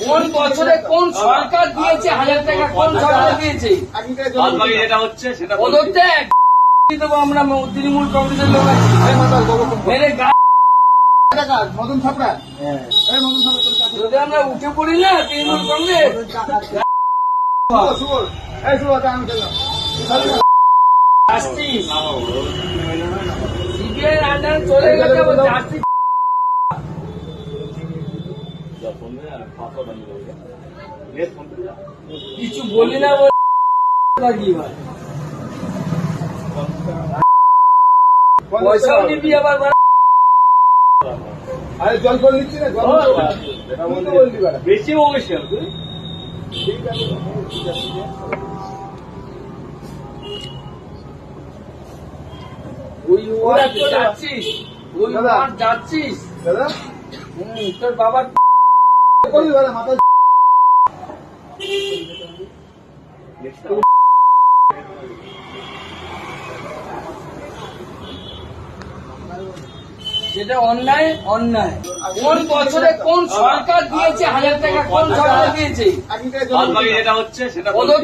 কোন বছরে কোন সরকার দিয়েছে 1000 টাকা, কোন সরকার দিয়েছে? যেটা হচ্ছে সেটা ওদের দেবো আমরা তৃণমূল কংগ্রেসের লোক আছি। মেরে মদন ছাপড়া যদি আমরা উঠে পড়ি না তৃণমূল কংগ্রেস সিবিআই আন্ডারে চলে গেছে জাস্টিস কিছু বলি না কি ভাই পয়সাও নিবি আবার আরে জল ফল নিচ্ছি না বললি বেশি বলিস তুই ওই ওয়ার্ড যাচ্ছিস ওই ওয়ার্ড যাচ্ছিস দাদা তোর বাবার করবি দাদা মাথা যেটা অন্যায় অন্যায় কোন বছরে কোন সরকার দিয়েছে 1000 টাকা, কোন সরকার দিয়েছে? যেটা হচ্ছে সেটা ওদের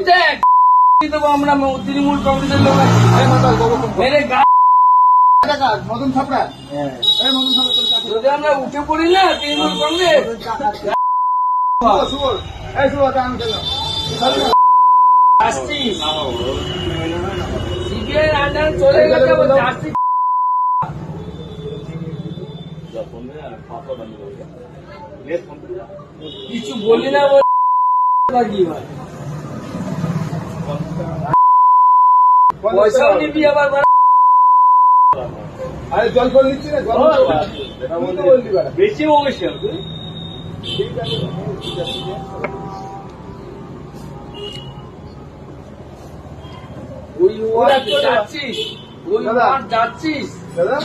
দেবো আমরা তৃণমূল কংগ্রেসের লোক আছি। মেরে মদন ছাপড়া যদি আমরা উঠে পড়ি না তৃণমূল কংগ্রেস জাস্টিস সিবিআই আন্ডারে চলে গেছে জাস্টিস কিছু বলি না কি ভাই পয়সাও নিবি আবার আরে জল ফল নিচ্ছি না বললি বেশি বলিস তুই ওই ওয়ার্ড যাচ্ছিস ওই ওয়ার্ড যাচ্ছিস দাদা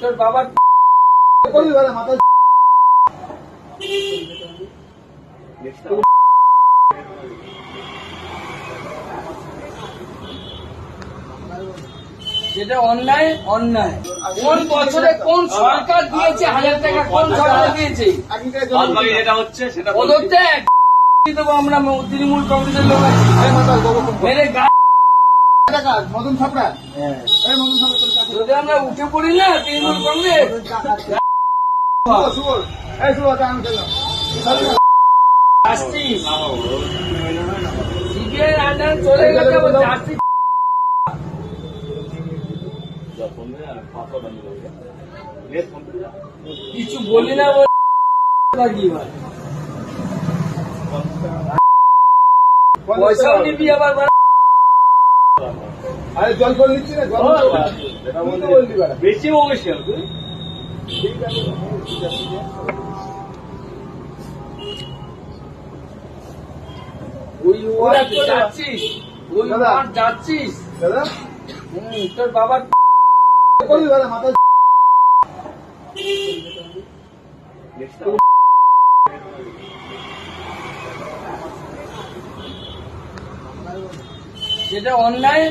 তোর বাবার করবি দাদা মাথা যেটা অন্যায় অন্যায় কোন বছরে কোন সরকার দিয়েছে 1000 টাকা, কোন সরকার দিয়েছে? যেটা হচ্ছে সেটা ওদের দেবো আমরা তৃণমূল কংগ্রেসের লোক আছি। মেরে মদন ছাপড়া যদি আমরা উঠে পড়ি না তৃণমূল কংগ্রেস জাস্টিস সিবিআই আন্ডারে চলে গেছে জাস্টিস কিছু বলি না কি ভাই পয়সাও নিবি আবার আরে জল ফল নিচ্ছি না বললি বেশি বলিস তুই ওই ওয়ার্ড যাচ্ছিস ওই ওয়ার্ড যাচ্ছিস দাদা তোর বাবার করবি দাদা মাথা যেটা অন্যায়